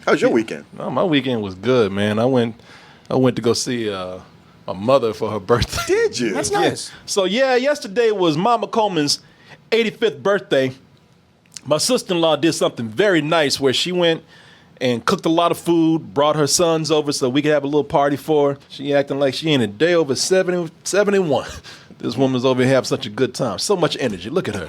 How was your weekend? Oh, my weekend was good, man. I went to go see my mother for her birthday. Did you? That's nice. Yeah. So yesterday was Mama Coleman's 85th birthday. My sister-in-law did something very nice where she went and cooked a lot of food, brought her sons over so we could have a little party for her. She acting like she ain't a day over 71. This woman's over here having such a good time. So much energy. Look at her.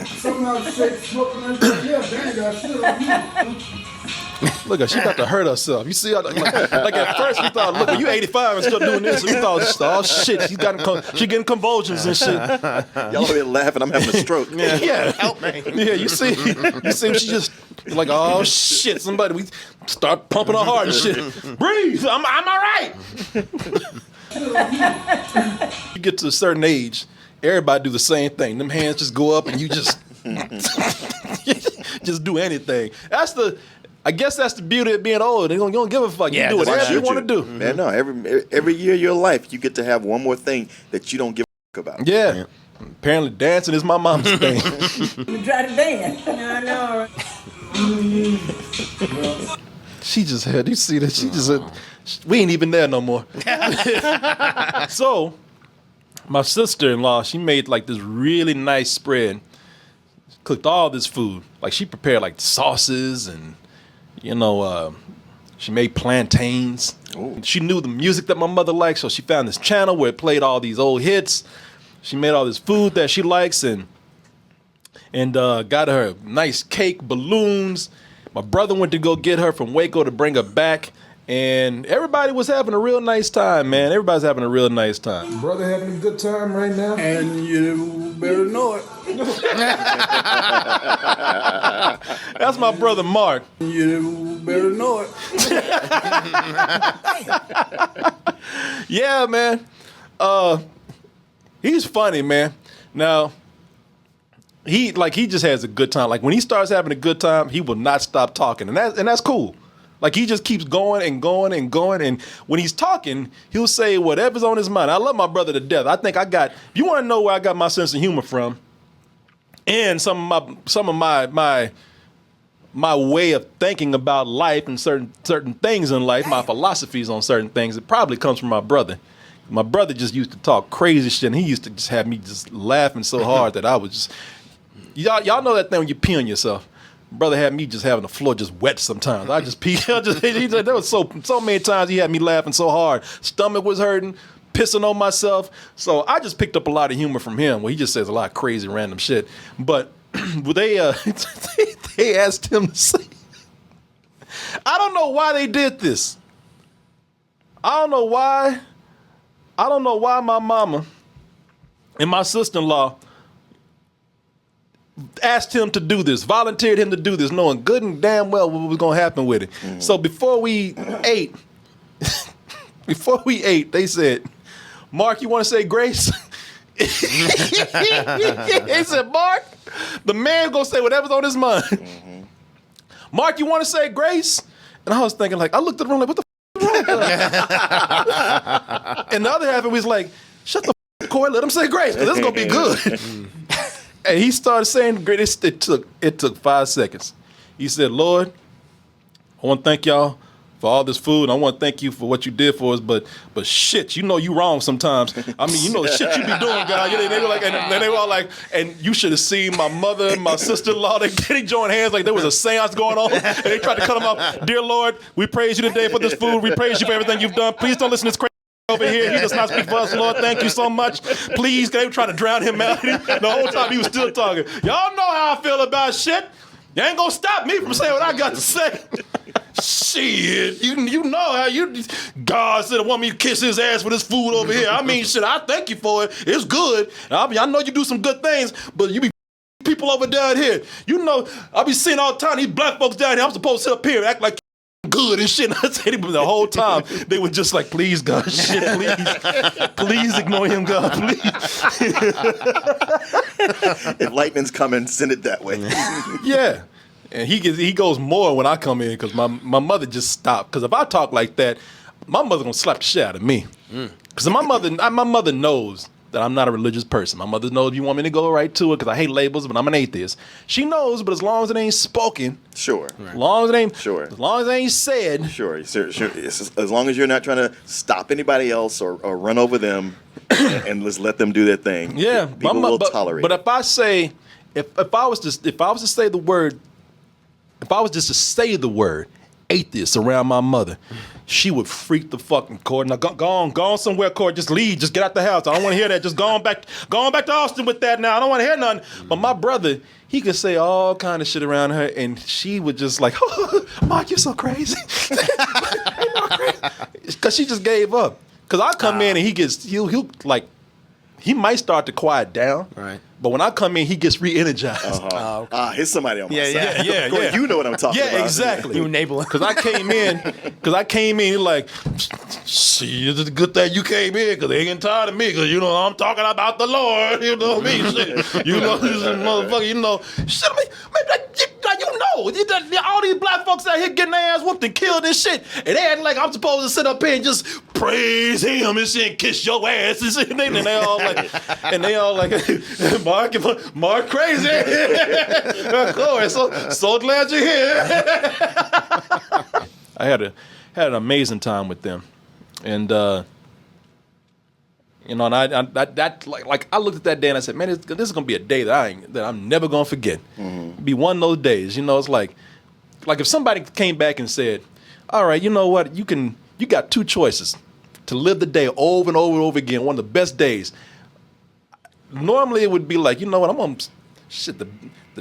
Look at her. She about to hurt herself. You see her? Like at first we thought, look, you 85 and still doing this. We thought, oh, shit, she getting convulsions and shit. Y'all over here laughing. I'm having a stroke. Yeah. Help me. Yeah, you see she just like, oh, shit, we start pumping her heart and shit. Breathe. I'm all right. You get to a certain age, everybody do the same thing. Them hands just go up and you just just do anything. I guess that's the beauty of being old. You don't give a fuck. Yeah, you do whatever you want to do. Man, no, every year of your life, you get to have one more thing that you don't give a fuck about. Yeah. Apparently dancing is my mom's thing. You try to dance. I know. She just had, you see that? She just had, we ain't even there no more. So, my sister-in-law, she made like this really nice spread. Cooked all this food. Like she prepared like sauces and, she made plantains. Ooh. She knew the music that my mother liked, so she found this channel where it played all these old hits. She made all this food that she likes and got her nice cake, balloons. My brother went to go get her from Waco to bring her back. And everybody was having a real nice time, man. Everybody's having a real nice time. Brother having a good time right now? And you better know it. That's my brother Mark. You better know it. Yeah, man. He's funny, man. Now, he just has a good time. Like when he starts having a good time, he will not stop talking, and that's cool. Like he just keeps going and going and going, and when he's talking, he'll say whatever's on his mind. I love my brother to death. I think if you want to know where I got my sense of humor from, and some of my way of thinking about life and certain things in life, my philosophies on certain things, it probably comes from my brother. My brother just used to talk crazy shit, and he used to just have me just laughing so hard that I was just, y'all know that thing when you pee on yourself. Brother had me just having the floor just wet sometimes. I just pee. There was so many times he had me laughing so hard. Stomach was hurting, pissing on myself. So I just picked up a lot of humor from him. Well, he just says a lot of crazy random shit. But they asked him to say, I don't know why they did this. I don't know why my mama and my sister-in-law asked him to do this, volunteered him to do this, knowing good and damn well what was going to happen with it. Mm-hmm. So before we ate, they said, Mark, you want to say grace? He said, Mark, the man going to say whatever's on his mind. Mm-hmm. Mark, you want to say grace? And I was thinking, I looked at the room what the f*** wrong? And the other half of it was like, shut the f***, Korey, let him say grace, because this is going to be good. And he started saying grace. It took 5 seconds. He said, Lord, I want to thank y'all for all this food. I want to thank you for what you did for us, but shit, you wrong sometimes. I mean, the shit you be doing, God. They were like, and they were all like, and you should have seen my mother and my sister-in-law. They joined hands like there was a seance going on, and they tried to cut them off. Dear Lord, we praise you today for this food. We praise you for everything you've done. Please don't listen to this crazy over here. He does not speak for us, Lord. Thank you so much. Please, they were trying to drown him out. The whole time he was still talking. Y'all know how I feel about shit. You ain't gonna stop me from saying what I got to say. Shit, you know how God said, I want me to kiss his ass for this food over here. I mean, shit, I thank you for it. It's good. I know you do some good things, but you be people over down here. I be seeing all the time these black folks down here. I'm supposed to sit up here and act like good and shit. I said the whole time they were just like, please, God, shit, please ignore him, God, please. If lightning's coming, send it that way. Yeah. And he goes more when I come in because my mother just stopped. Because if I talk like that, my mother gonna slap the shit out of me. Because my mother knows that I'm not a religious person. My mother knows if you want me to go right to it because I hate labels, but I'm an atheist. She knows, but as long as it ain't spoken, Sure. as long as it ain't, Sure. as long as it ain't said, Sure. As long as you're not trying to stop anybody else or run over them and just let them do their thing. yeah, People will tolerate But it. if I say, if I was to say the word, if I was just to say the word atheist around my mother, she would freak the fucking Korey. Now go on somewhere, Korey. Just leave. Just get out the house. I don't want to hear that. Just go on back to Austin with that now. I don't want to hear nothing. But my brother, he could say all kind of shit around her, and she would just like, Mark, you're so crazy. Because she just gave up. Because I come in and he'll like, he might start to quiet down. Right. But when I come in, he gets re-energized. Here's somebody on my side. Yeah. Korey, you know what I'm talking about. Yeah, exactly. You enable him. Because I came in, like, see, it's a good thing you came in because they ain't getting tired of me because, you know, I'm talking about the Lord. You know what I mean? Shit. You know, this motherfucker, you know. Shit, man, you know, all these black folks out here getting their ass whooped and killed and shit. And they acting like I'm supposed to sit up here and just praise him and shit and kiss your ass and shit. And they all like, Mark crazy. Korey, so glad you're here. I had an amazing time with them, and you know, and I looked at that day and I said, man, this is gonna be a day that I'm never gonna forget. Be one of those days, you know. It's like if somebody came back and said, all right, you know what, you got two choices to live the day over and over and over again, one of the best days. Normally it would be like, you know what, I'm on shit. The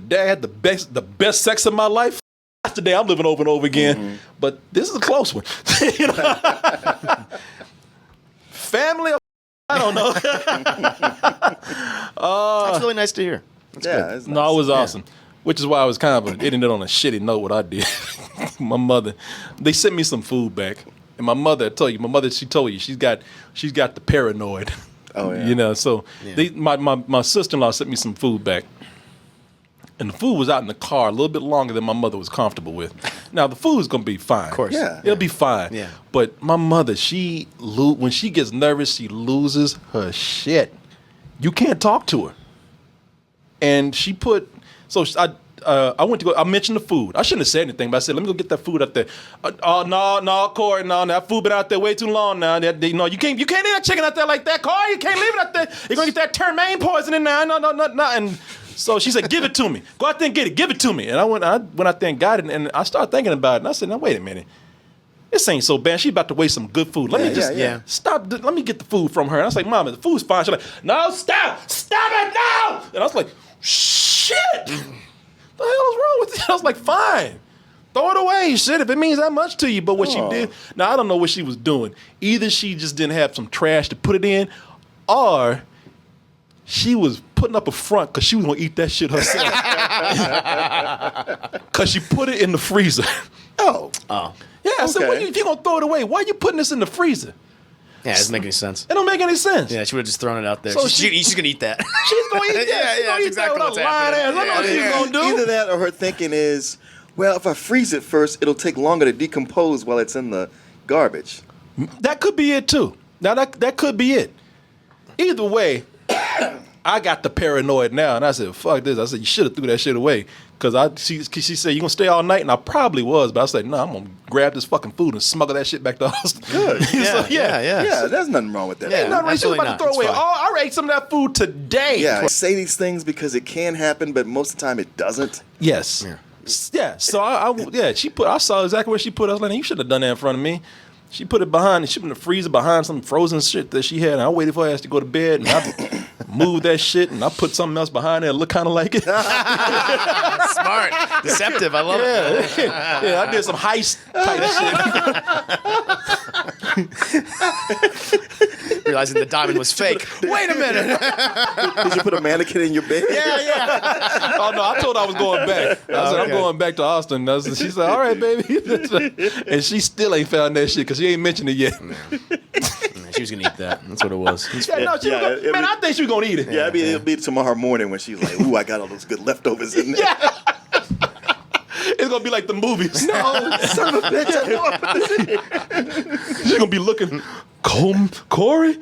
day I had the best sex of my life. That's the day I'm living over and over again. But this is a close one. You know? Family, I don't know. That's really nice to hear. That's good. It's No, nice. it was awesome. Which is why I was kind of ending it on a shitty note. What I did, my mother, they sent me some food back, and my mother, she told you she's got the paranoid. Oh, yeah. You know, so Yeah. my sister-in-law sent me some food back. And the food was out in the car a little bit longer than my mother was comfortable with. Now, the food's going to be fine. Of course. Yeah. It'll be fine. Yeah. But my mother, when she gets nervous, she loses her shit. You can't talk to her. And I went to go, I mentioned the food. I shouldn't have said anything, but I said, let me go get that food up there. No, Korey, no, that food been out there way too long now. No, you can't leave that chicken out there like that, Korey. You can't leave it out there. You're going to get that termaine poison in there. No. And so she said, give it to me. Go out there and get it. Give it to me. And I went out there and got it, and I started thinking about it. And I said, now, wait a minute. This ain't so bad. She's about to waste some good food. Let me just stop. Let me get the food from her. And I was like, Mama, the food's fine. She's like, no, stop it now. And I was like, shit. The hell is wrong with you? I was like, fine. Throw it away, shit, if it means that much to you. But what she did, now I don't know what she was doing. Either she just didn't have some trash to put it in, or she was putting up a front because she was going to eat that shit herself. Because she put it in the freezer. Oh. Yeah, I said, Okay. if you're going to throw it away, why are you putting this in the freezer? Yeah, it doesn't make any sense. It don't make any sense. Yeah, she would have just thrown it out there. So She's gonna eat that. She's going to eat that. Yeah, She's yeah, going to eat that's exactly that what's with a lying happening. ass. I know what she's going to do. Either that or her thinking is, well, if I freeze it first, it'll take longer to decompose while it's in the garbage. That could be it too. Now that could be it. Either way, I got the paranoid now, and I said, "Fuck this!" I said, "You should have threw that shit away." Because she said, "You gonna stay all night?" And I probably was, but I said, "No, I'm gonna grab this fucking food and smuggle that shit back to Austin." Good. So, Yeah, there's nothing wrong with that. Yeah. Ain't nothing really. She was absolutely about to throw not. away. It's I ate some of that food today. Yeah, I say these things because it can happen, but most of the time it doesn't. Yes. Yeah. So I saw exactly what she put. I was like, "You should have done that in front of me." She put it behind, she put it in the freezer behind some frozen shit that she had. And I waited for her ass to go to bed, and I moved that shit, and I put something else behind it that looked kind of like it. Smart, deceptive. I love it. Yeah, I did some heist type shit. Realizing the diamond was fake. Wait a minute. Did you put a mannequin in your bed? Yeah. Oh no, I told her I was going back. I said, I'm going back to Austin. She said, all right, baby. And she still ain't found that shit because she ain't mentioned it yet. She was gonna eat that. That's what it was. Yeah, no, she was gonna, man, I think she was gonna eat it. Yeah, it'll be tomorrow morning when she's like, ooh, I got all those good leftovers in there. It's gonna be like the movies. No, son of a bitch, I know I put this in here. She's gonna be looking, Korey? Korey!